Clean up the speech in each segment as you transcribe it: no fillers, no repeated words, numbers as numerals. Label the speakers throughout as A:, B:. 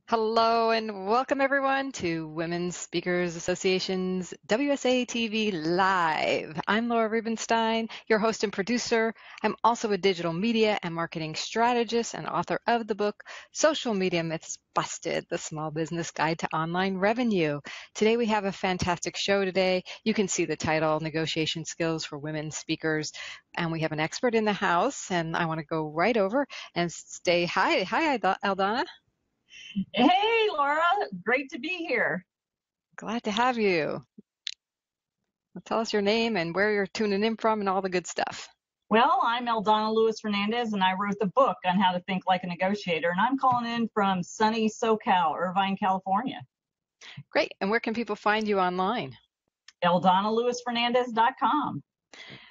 A: Hello and welcome everyone to Women's Speakers Association's WSA-TV Live. I'm Laura Rubenstein, your host and producer. I'm also a digital media and marketing strategist and author of the book, Social Media Myths Busted, The Small Business Guide to Online Revenue. Today we have a fantastic show today. You can see the title, Negotiation Skills for Women Speakers. And we have an expert in the house, and I want to go right over and say hi. Hi, Eldonna.
B: Hey, Laura, great to be here.
A: Glad to have you. Well, tell us your name and where you're tuning in from and all the good stuff.
B: Well, I'm Eldonna Lewis Fernandez, and I wrote the book on how to think like a negotiator, and I'm calling in from sunny SoCal, Irvine, California.
A: Great. And where can people find you online?
B: EldonnaLewisFernandez.com.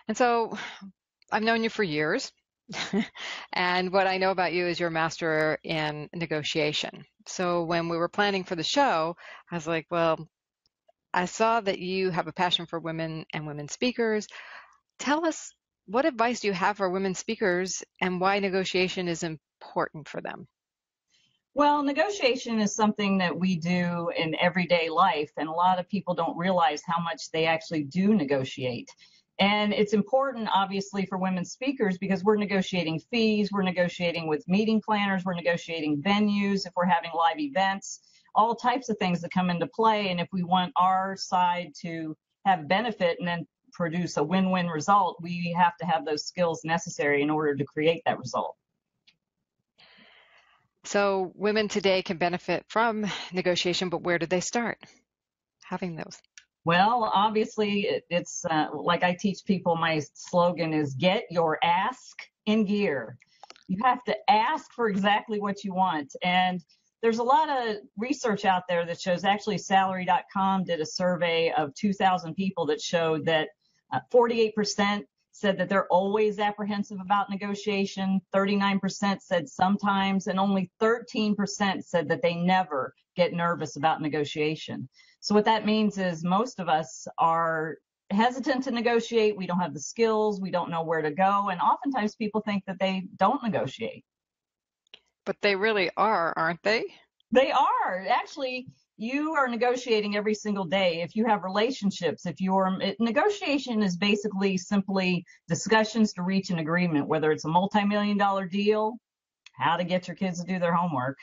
A: And so I've known you for years. And what I know about you is you're a master in negotiation. So when we were planning for the show, I was like, well, I saw that you have a passion for women and women speakers. Tell us, what advice do you have for women speakers and why negotiation is important for them?
B: Well, negotiation is something that we do in everyday life, and a lot of people don't realize how much they actually do negotiate. And it's important, obviously, for women speakers because we're negotiating fees, we're negotiating with meeting planners, we're negotiating venues, if we're having live events, all types of things that come into play. And if we want our side to have benefit and then produce a win-win result, we have to have those skills necessary in order to create that result.
A: So women today can benefit from negotiation, but where do they start having those?
B: Well, obviously, it's like I teach people, my slogan is get your ask in gear. You have to ask for exactly what you want. And there's a lot of research out there that shows, actually salary.com did a survey of 2,000 people that showed that 48% said that they're always apprehensive about negotiation, 39% said sometimes, and only 13% said that they never get nervous about negotiation. So what that means is most of us are hesitant to negotiate. We don't have the skills. We don't know where to go. And oftentimes people think that they don't negotiate.
A: But they really are, aren't they?
B: They are. Actually, you are negotiating every single day. If you have relationships, negotiation is basically simply discussions to reach an agreement, whether it's a multi-million-dollar deal, how to get your kids to do their homework,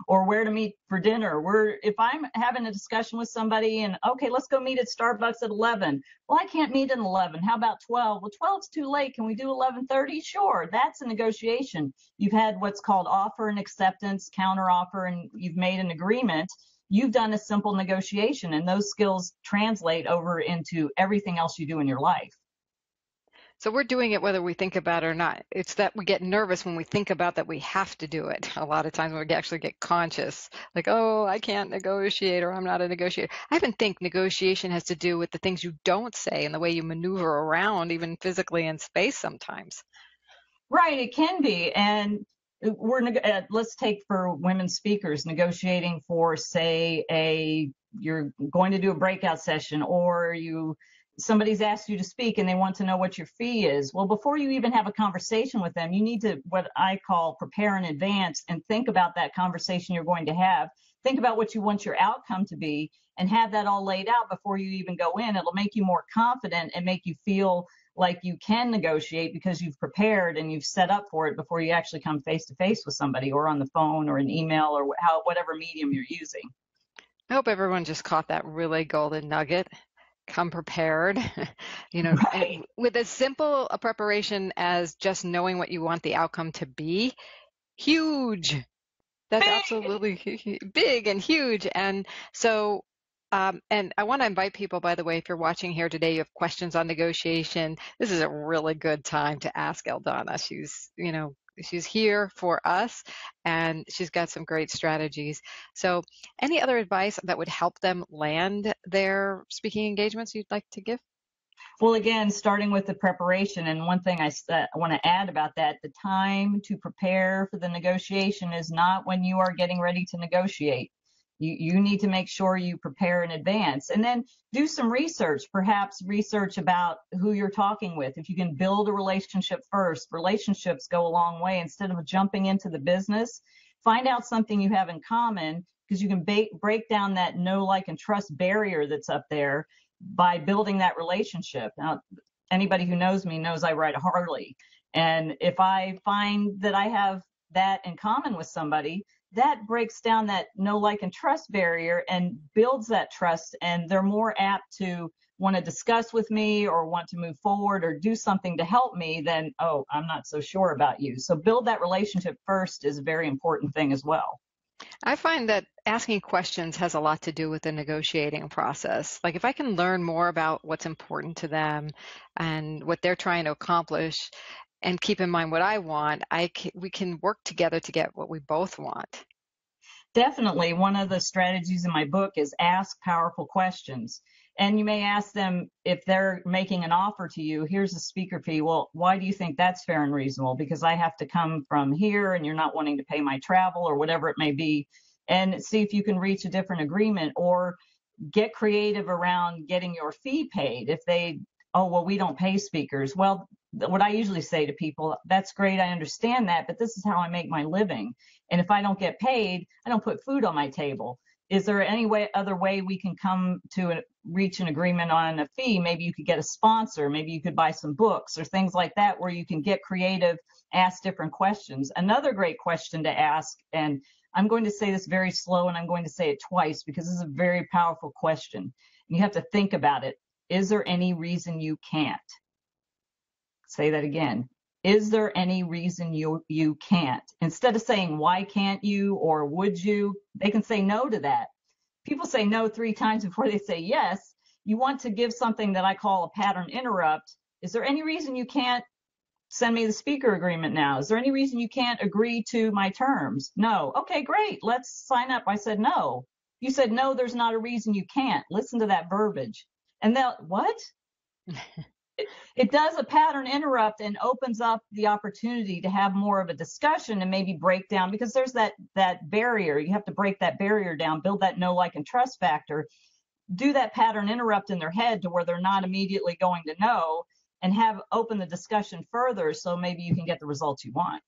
B: or where to meet for dinner. If I'm having a discussion with somebody and, okay, let's go meet at Starbucks at 11. Well, I can't meet at 11. How about 12? Well, 12's too late. Can we do 11:30? Sure. That's a negotiation. You've had what's called offer and acceptance, counter offer, and you've made an agreement. You've done a simple negotiation, and those skills translate over into everything else you do in your life.
A: So we're doing it whether we think about it or not. It's that we get nervous when we think about that we have to do it. A lot of times when we actually get conscious, like, oh, I can't negotiate, or I'm not a negotiator. I even think negotiation has to do with the things you don't say and the way you maneuver around, even physically in space sometimes.
B: Right, it can be. And let's take for women speakers, negotiating for, say, you're going to do a breakout session, or somebody's asked you to speak and they want to know what your fee is. Well, before you even have a conversation with them, you need to, what I call, prepare in advance and think about that conversation you're going to have. Think about what you want your outcome to be and have that all laid out before you even go in. It'll make you more confident and make you feel like you can negotiate because you've prepared and you've set up for it before you actually come face to face with somebody, or on the phone or an email, or whatever medium you're using.
A: I hope everyone just caught that really golden nugget. Come prepared,
B: Right.
A: with as simple a preparation as just knowing what you want the outcome to be. Huge. That's
B: Big.
A: Absolutely big and huge. And so, and I want to invite people, by the way, if you're watching here today, you have questions on negotiation, this is a really good time to ask Eldonna. She's here for us, and she's got some great strategies. So any other advice that would help them land their speaking engagements you'd like to give?
B: Well, again, starting with the preparation, and one thing I want to add about that, the time to prepare for the negotiation is not when you are getting ready to negotiate. You need to make sure you prepare in advance, and then do some research, perhaps research about who you're talking with. If you can build a relationship first, relationships go a long way. Instead of jumping into the business, find out something you have in common, because you can break down that know, like, and trust barrier that's up there by building that relationship. Now, anybody who knows me knows I ride a Harley. And if I find that I have that in common with somebody, that breaks down that know, like, and trust barrier and builds that trust. And they're more apt to want to discuss with me or want to move forward or do something to help me than, oh, I'm not so sure about you. So build that relationship first is a very important thing as well.
A: I find that asking questions has a lot to do with the negotiating process. Like if I can learn more about what's important to them and what they're trying to accomplish and keep in mind what I want, we can work together to get what we both want.
B: Definitely. One of the strategies in my book is ask powerful questions. And you may ask them, if they're making an offer to you, here's a speaker fee. Well, why do you think that's fair and reasonable? Because I have to come from here and you're not wanting to pay my travel or whatever it may be. And see if you can reach a different agreement, or get creative around getting your fee paid. If they, oh, well, we don't pay speakers. Well, what I usually say to people, that's great, I understand that, but this is how I make my living. And if I don't get paid, I don't put food on my table. Is there any other way we can come to reach an agreement on a fee? Maybe you could get a sponsor, maybe you could buy some books or things like that, where you can get creative, ask different questions. Another great question to ask, and I'm going to say this very slow and I'm going to say it twice because this is a very powerful question. And you have to think about it. Is there any reason you can't? Say that again. Is there any reason you can't? Instead of saying, why can't you or would you, they can say no to that. People say no 3 times before they say yes. You want to give something that I call a pattern interrupt. Is there any reason you can't send me the speaker agreement now? Is there any reason you can't agree to my terms? No. Okay, great. Let's sign up. I said no. You said no, there's not a reason you can't. Listen to that verbiage. And they'll, what? It does a pattern interrupt and opens up the opportunity to have more of a discussion and maybe break down, because there's that barrier. You have to break that barrier down, build that know, like, and trust factor, do that pattern interrupt in their head to where they're not immediately going to know, and have open the discussion further so maybe you can get the results you want.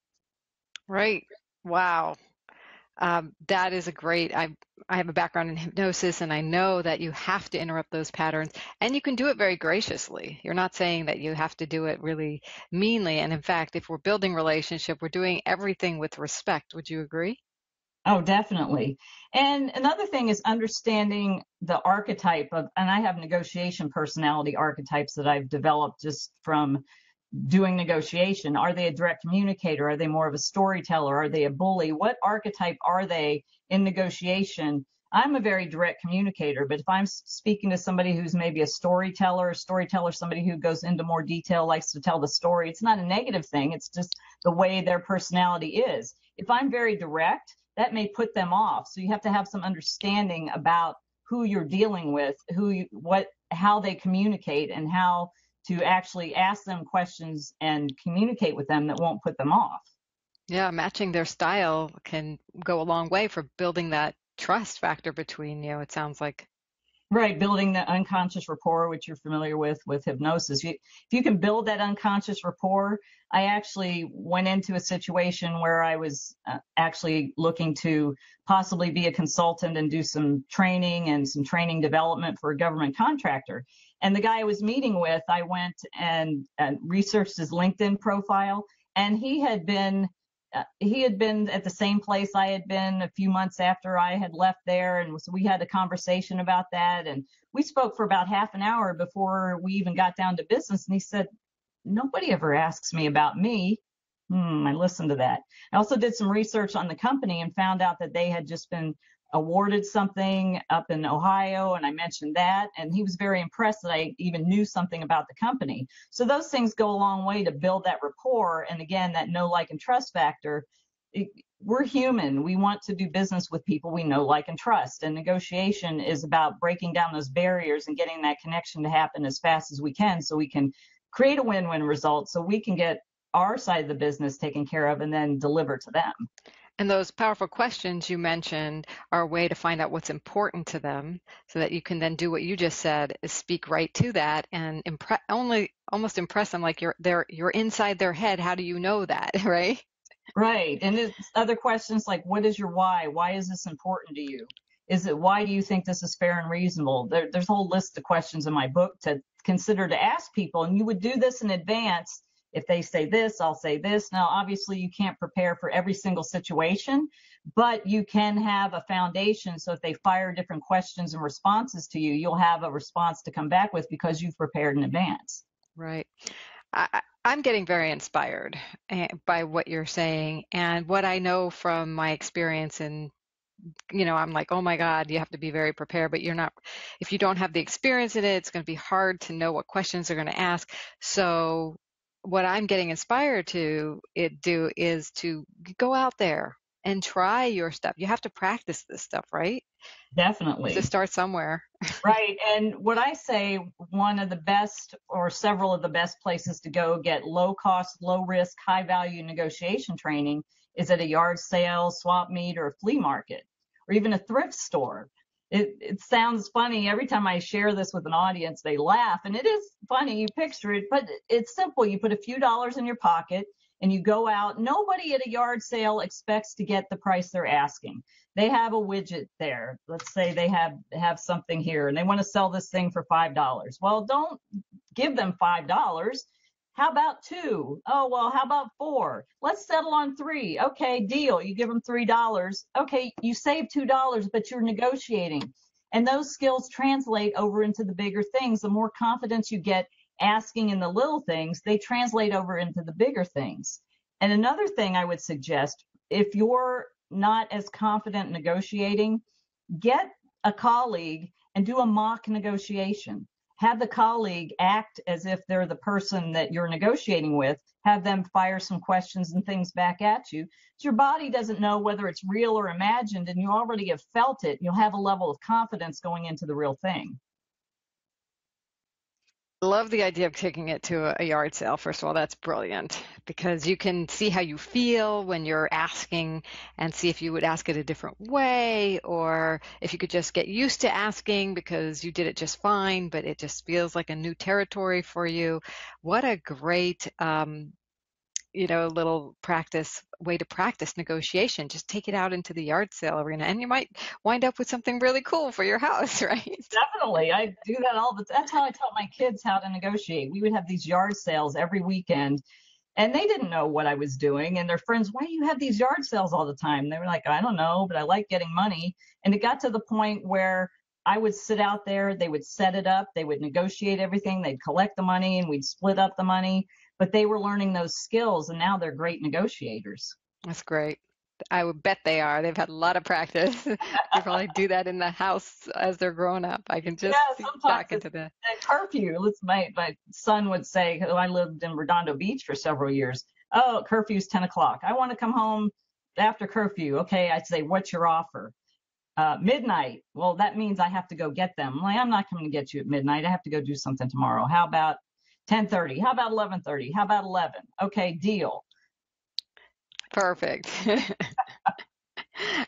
A: Right. Wow. That is a great, I have a background in hypnosis, and I know that you have to interrupt those patterns, and you can do it very graciously. You're not saying that you have to do it really meanly. And in fact, if we're building relationship, we're doing everything with respect. Would you agree?
B: Oh, definitely. And another thing is understanding the archetype of, and I have negotiation personality archetypes that I've developed just from doing negotiation. Are they a direct communicator? Are they more of a storyteller? Are they a bully? What archetype are they in negotiation? I'm a very direct communicator, but if I'm speaking to somebody who's maybe a storyteller, somebody who goes into more detail, likes to tell the story, it's not a negative thing. It's just the way their personality is. If I'm very direct, that may put them off. So you have to have some understanding about who you're dealing with, how they communicate, and how to actually ask them questions and communicate with them that won't put them off.
A: Yeah, matching their style can go a long way for building that trust factor between you, it sounds like.
B: Right, building the unconscious rapport, which you're familiar with hypnosis. If you can build that unconscious rapport, I actually went into a situation where I was actually looking to possibly be a consultant and do some training and some training development for a government contractor. And the guy I was meeting with, I went and researched his LinkedIn profile, and he had been at the same place I had been a few months after I had left there. And so we had a conversation about that. And we spoke for about half an hour before we even got down to business. And he said, nobody ever asks me about me. I listened to that. I also did some research on the company and found out that they had just been awarded something up in Ohio, and I mentioned that, and he was very impressed that I even knew something about the company. So those things go a long way to build that rapport, and again, that know, like, and trust factor. We're human. We want to do business with people we know, like, and trust, and negotiation is about breaking down those barriers and getting that connection to happen as fast as we can, so we can create a win-win result, so we can get our side of the business taken care of and then deliver to them.
A: And those powerful questions you mentioned are a way to find out what's important to them, so that you can then do what you just said, is speak right to that and almost impress them like you're inside their head. How do you know that, right?
B: Right. And it's other questions like, what is your why? Why is this important to you? Is it, why do you think this is fair and reasonable? There's a whole list of questions in my book to consider to ask people. And you would do this in advance. If they say this, I'll say this. Now, obviously, you can't prepare for every single situation, but you can have a foundation. So if they fire different questions and responses to you, you'll have a response to come back with because you've prepared in advance.
A: Right. I'm getting very inspired by what you're saying and what I know from my experience in, I'm like, oh my God, you have to be very prepared, but you're not, if you don't have the experience in it, it's going to be hard to know what questions they're going to ask. So what I'm getting inspired to do is to go out there and try your stuff. You have to practice this stuff, right? You have to
B: Definitely.
A: start somewhere.
B: Right. And what I say, one of the best or several of the best places to go get low cost, low risk, high value negotiation training is at a yard sale, swap meet, or a flea market, or even a thrift store. It sounds funny. Every time I share this with an audience, they laugh. And it is funny. You picture it, but it's simple. You put a few dollars in your pocket and you go out. Nobody at a yard sale expects to get the price they're asking. They have a widget there. Let's say they have something here and they want to sell this thing for $5. Well, don't give them $5. How about two? Oh, well, how about four? Let's settle on three. Okay, deal. You give them $3. Okay, you save $2, but you're negotiating. And those skills translate over into the bigger things. The more confidence you get asking in the little things, they translate over into the bigger things. And another thing I would suggest, if you're not as confident negotiating, get a colleague and do a mock negotiation. Have the colleague act as if they're the person that you're negotiating with. Have them fire some questions and things back at you. So your body doesn't know whether it's real or imagined, and you already have felt it. You'll have a level of confidence going into the real thing.
A: Love the idea of taking it to a yard sale. First of all, that's brilliant because you can see how you feel when you're asking and see if you would ask it a different way or if you could just get used to asking because you did it just fine, but it just feels like a new territory for you. What a great little way to practice negotiation. Just take it out into the yard sale arena and you might wind up with something really cool for your house, right?
B: Definitely. I do that all the time. That's how I taught my kids how to negotiate. We would have these yard sales every weekend and they didn't know what I was doing. And their friends, why do you have these yard sales all the time? They were like, I don't know, but I like getting money. And it got to the point where I would sit out there, they would set it up, they would negotiate everything, they'd collect the money and we'd split up the money. But they were learning those skills and now they're great negotiators.
A: That's great. I would bet they are. They've had a lot of practice. They probably do that in the house as they're growing up. I can
B: Yeah,
A: just see
B: sometimes
A: talking
B: it's
A: to the
B: a curfew. My son would say, I lived in Redondo Beach for several years. Oh, curfew's 10 o'clock. I want to come home after curfew. Okay, I'd say, what's your offer? Midnight. Well, that means I have to go get them. I'm not coming to get you at midnight. I have to go do something tomorrow. How about 10:30? How about 11:30? How about 11? Okay, deal.
A: perfect.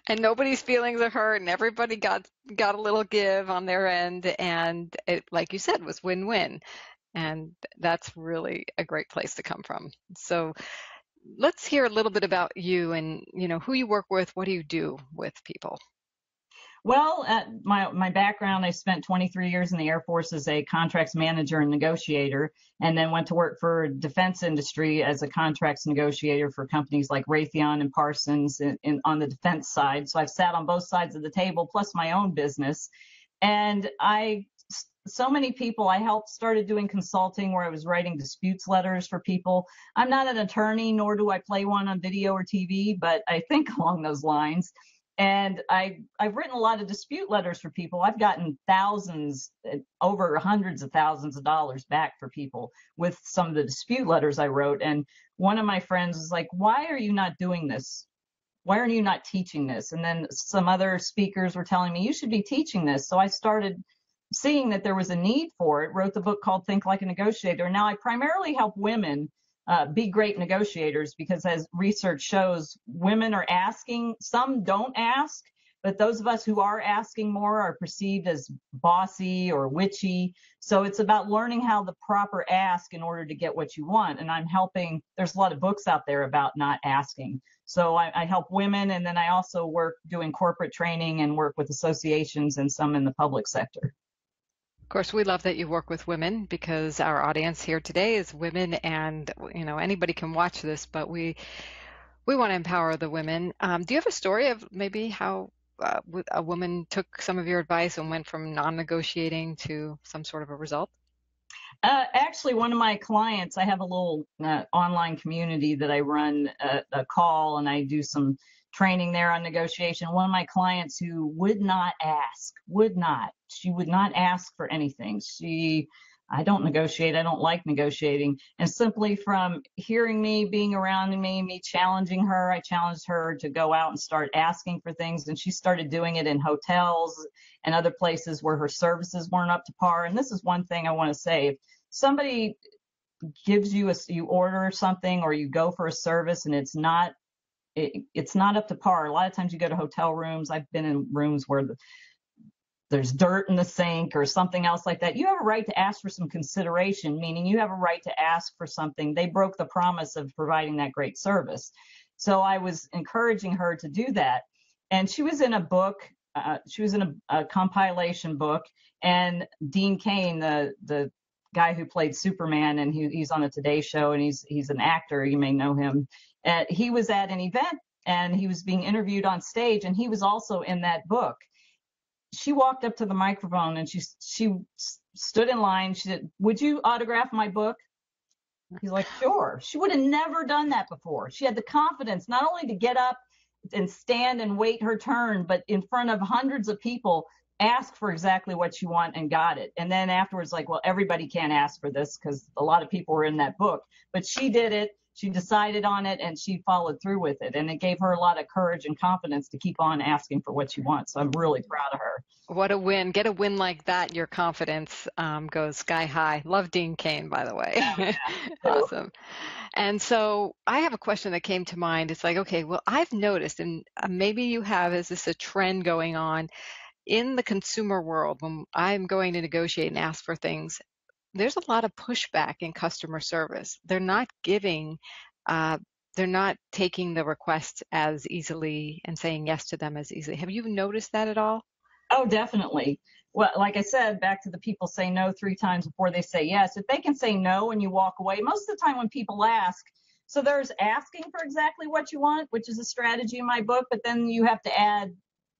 A: And nobody's feelings are hurt and everybody got a little give on their end and it, like you said, was win-win. And that's really a great place to come from. So let's hear a little bit about you and who you work with. What do you do with people?
B: Well, my background, I spent 23 years in the Air Force as a contracts manager and negotiator, and then went to work for defense industry as a contracts negotiator for companies like Raytheon and Parsons on the defense side. So I've sat on both sides of the table, plus my own business. And so many people, I helped started doing consulting where I was writing disputes letters for people. I'm not an attorney, nor do I play one on video or TV, but I think along those lines. And I've written a lot of dispute letters for people. I've gotten thousands, over hundreds of thousands of dollars back for people with some of the dispute letters I wrote. And one of my friends was like, why are you not doing this? Why are you not teaching this? And then some other speakers were telling me, you should be teaching this. So I started seeing that there was a need for it, wrote the book called Think Like a Negotiator. Now I primarily help women be great negotiators because as research shows, women are asking, some don't ask, but those of us who are asking more are perceived as bossy or witchy. So it's about learning how the proper ask in order to get what you want. And I'm helping, there's a lot of books out there about not asking. So I help women, and then I also work doing corporate training and work with associations and some in the public sector.
A: Of course, we love that you work with women because our audience here today is women, and anybody can watch this, but we want to empower the women. Do you have a story of maybe how a woman took some of your advice and went from non-negotiating to some sort of a result?
B: Actually, one of my clients, I have a little online community that I run a call, and I do some training there on negotiation. One of my clients who would not ask, she would not ask for anything. I don't negotiate. I don't like negotiating. And simply from hearing me, being around me challenging her, I challenged her to go out and start asking for things. And she started doing it in hotels and other places where her services weren't up to par. And this is one thing I want to say. If somebody gives you you order something or you go for a service and it's not up to par. A lot of times you go to hotel rooms. I've been in rooms where there's dirt in the sink or something else like that. You have a right to ask for some consideration, meaning you have a right to ask for something. They broke the promise of providing that great service. So I was encouraging her to do that. And she was in a book. She was in a compilation book. And Dean Cain, the guy who played Superman, and he's on the Today Show, and he's an actor. You may know him. He was at an event, and he was being interviewed on stage, and he was also in that book. She walked up to the microphone and she stood in line. She said, "Would you autograph my book?" He's like, "Sure." She would have never done that before. She had the confidence not only to get up and stand and wait her turn, but in front of hundreds of people, ask for exactly what you want and got it. And then afterwards, like, well, everybody can't ask for this because a lot of people were in that book. But she did it. She decided on it, and she followed through with it. And it gave her a lot of courage and confidence to keep on asking for what she wants. So I'm really proud of her.
A: What a win. Get a win like that, your confidence goes sky high. Love Dean Cain, by the way.
B: Yeah.
A: Awesome. And so I have a question that came to mind. It's like, okay, well, I've noticed, and maybe you have, is this a trend going on in the consumer world when I'm going to negotiate and ask for things? There's a lot of pushback in customer service. They're not taking the requests as easily and saying yes to them as easily. Have you noticed that at all?
B: Oh, definitely. Well, like I said, back to the people say no 3 times before they say yes. If they can say no and you walk away, most of the time when people ask, so there's asking for exactly what you want, which is a strategy in my book, but then you have to add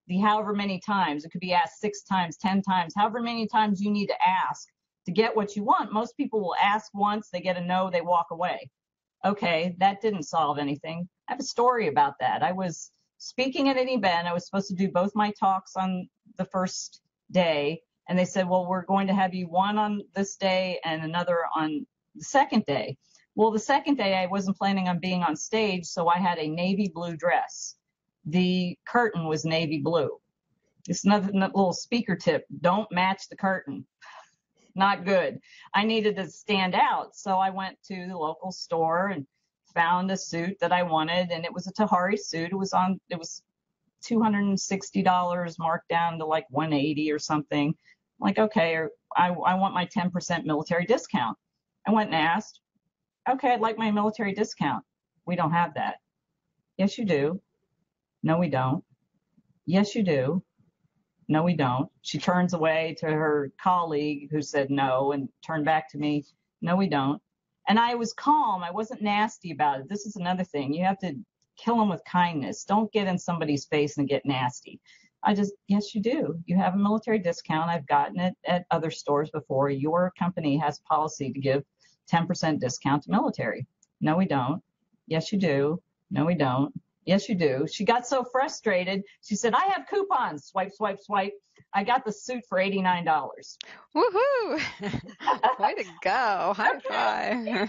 B: the however many times. It could be asked 6 times, 10 times, however many times you need to ask to get what you want. Most people will ask once, they get a no, they walk away. Okay, that didn't solve anything. I have a story about that. I was speaking at an event. I was supposed to do both my talks on the first day, and they said, well, we're going to have you one on this day and another on the second day. Well, the second day I wasn't planning on being on stage, so I had a navy blue dress. The curtain was navy blue. It's another little speaker tip. Don't match the curtain. Not good. I needed to stand out. So I went to the local store and found a suit that I wanted, and it was a Tahari suit. It was $260 marked down to like $180 or something. I'm like, okay, I want my 10% military discount. I went and asked, okay, I'd like my military discount. We don't have that. Yes, you do. No, we don't. Yes, you do. No, we don't. She turns away to her colleague who said no and turned back to me. No, we don't. And I was calm. I wasn't nasty about it. This is another thing. You have to kill them with kindness. Don't get in somebody's face and get nasty. Yes, you do. You have a military discount. I've gotten it at other stores before. Your company has policy to give 10% discount to military. No, we don't. Yes, you do. No, we don't. Yes, you do. She got so frustrated. She said, I have coupons. Swipe, swipe, swipe. I got the suit for $89.
A: Woohoo! Way to go. High five.
B: $89,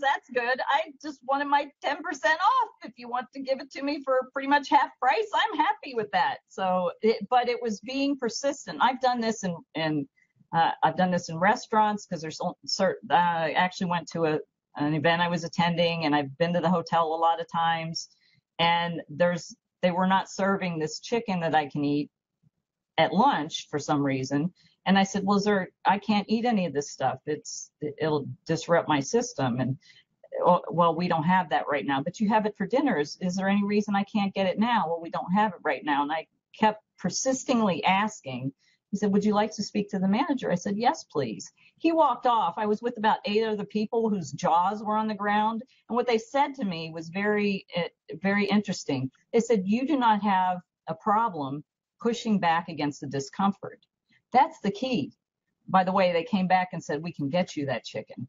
B: that's good. I just wanted my 10% off. If you want to give it to me for pretty much half price, I'm happy with that. So, but it was being persistent. I've done this in restaurants because there's certain, I actually went to an event I was attending, and I've been to the hotel a lot of times. And there's they were not serving this chicken that I can eat at lunch for some reason. And I said, well, I can't eat any of this stuff. It'll disrupt my system. And well, we don't have that right now, but you have it for dinner. Is there any reason I can't get it now? Well, we don't have it right now. And I kept persistingly asking. He said, would you like to speak to the manager? I said, yes, please. He walked off. I was with about 8 other people whose jaws were on the ground. And what they said to me was very, very interesting. They said, you do not have a problem pushing back against the discomfort. That's the key. By the way, they came back and said, we can get you that chicken.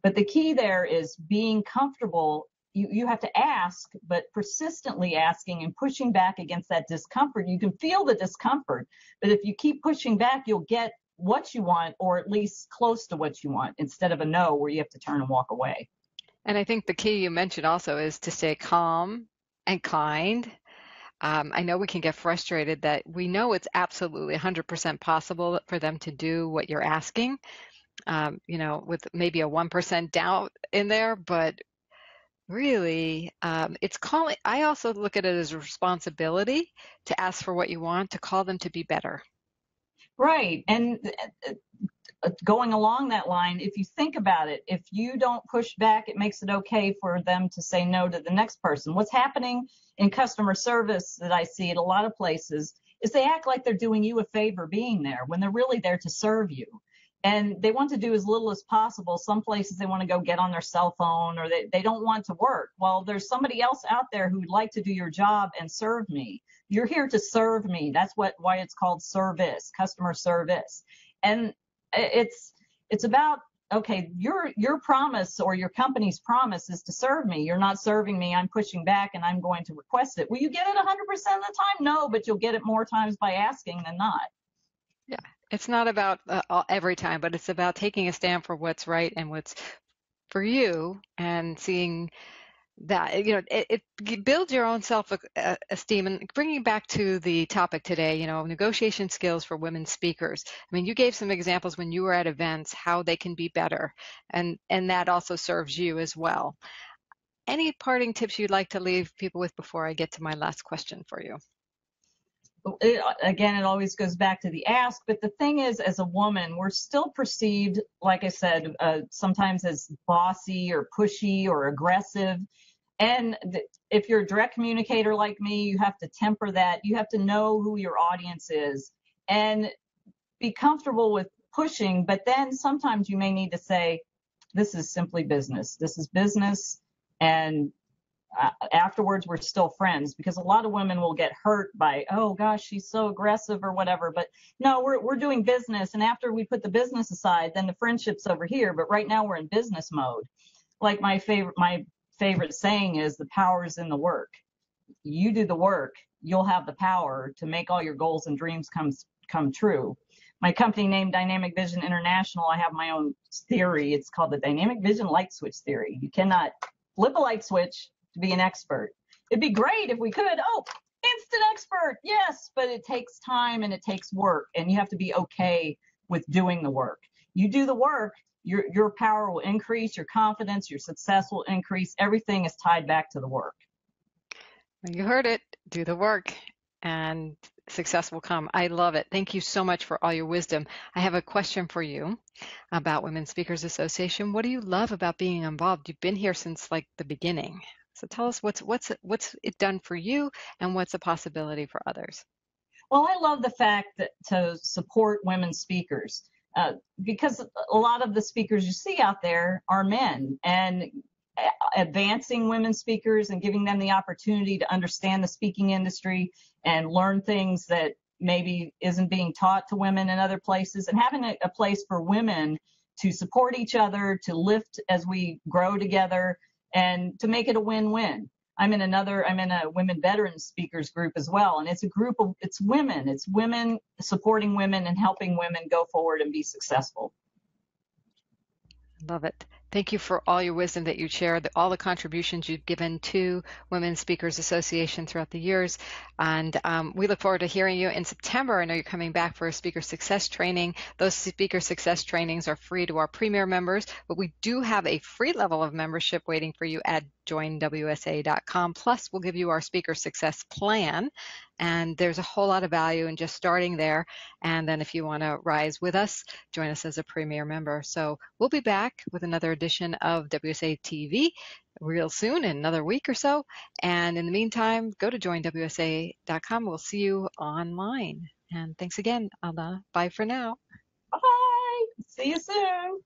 B: But the key there is being comfortable. You have to ask, but persistently asking and pushing back against that discomfort. You can feel the discomfort, but if you keep pushing back, you'll get what you want, or at least close to what you want, instead of a no where you have to turn and walk away.
A: And I think the key you mentioned also is to stay calm and kind. I know we can get frustrated that we know it's absolutely 100% possible for them to do what you're asking, with maybe a 1% doubt in there, but really, it's calling. I also look at it as a responsibility to ask for what you want, to call them to be better.
B: Right. And going along that line, if you think about it, if you don't push back, it makes it okay for them to say no to the next person. What's happening in customer service that I see at a lot of places is they act like they're doing you a favor being there when they're really there to serve you. And they want to do as little as possible. Some places they want to go get on their cell phone, or they don't want to work. Well, there's somebody else out there who would like to do your job and serve me. You're here to serve me. That's why it's called service, customer service. And it's about, okay, your promise or your company's promise is to serve me. You're not serving me. I'm pushing back and I'm going to request it. Will you get it 100% of the time? No, but you'll get it more times by asking than not.
A: Yeah. It's not about every time, but it's about taking a stand for what's right and what's for you, and seeing that, it builds your own self-esteem. And bringing back to the topic today, negotiation skills for women speakers. I mean, you gave some examples when you were at events, how they can be better, and that also serves you as well. Any parting tips you'd like to leave people with before I get to my last question for you?
B: Again, it always goes back to the ask, but the thing is, as a woman, we're still perceived, like I said, sometimes as bossy or pushy or aggressive. And if you're a direct communicator like me, you have to temper that. You have to know who your audience is and be comfortable with pushing, but then sometimes you may need to say, this is simply business. This is business, and afterwards we're still friends, because a lot of women will get hurt by, oh gosh, she's so aggressive or whatever. But no, we're doing business, and after we put the business aside, then the friendship's over here. But right now we're in business mode. Like my favorite saying is, the power is in the work. You do the work, you'll have the power to make all your goals and dreams come true. My company name, Dynamic Vision International, I have my own theory. It's called the Dynamic Vision Light Switch Theory. You cannot flip a light switch to be an expert. It'd be great if we could. Oh, instant expert, yes, but it takes time and it takes work, and you have to be okay with doing the work. You do the work, your power will increase, your confidence, your success will increase. Everything is tied back to the work.
A: You heard it. Do the work, and success will come. I love it. Thank you so much for all your wisdom. I have a question for you about Women Speakers Association. What do you love about being involved? You've been here since like the beginning. So tell us what's it done for you, and what's a possibility for others?
B: Well, I love the fact that to support women speakers, because a lot of the speakers you see out there are men, and advancing women speakers and giving them the opportunity to understand the speaking industry and learn things that maybe isn't being taught to women in other places, and having a place for women to support each other, to lift as we grow together, and to make it a win-win. I'm in a women veteran speakers group as well, and it's women supporting women and helping women go forward and be successful.
A: Love it. Thank you for all your wisdom that you shared, all the contributions you've given to Women's Speakers Association throughout the years. And we look forward to hearing you in September. I know you're coming back for a speaker success training. Those speaker success trainings are free to our premier members, but we do have a free level of membership waiting for you at joinwsa.com. Plus, we'll give you our speaker success plan. And there's a whole lot of value in just starting there. And then if you want to rise with us, join us as a premier member. So we'll be back with another edition of WSA-TV real soon, in another week or so. And in the meantime, go to joinwsa.com. We'll see you online. And thanks again, Eldonna. Bye for now.
B: Bye. See you soon.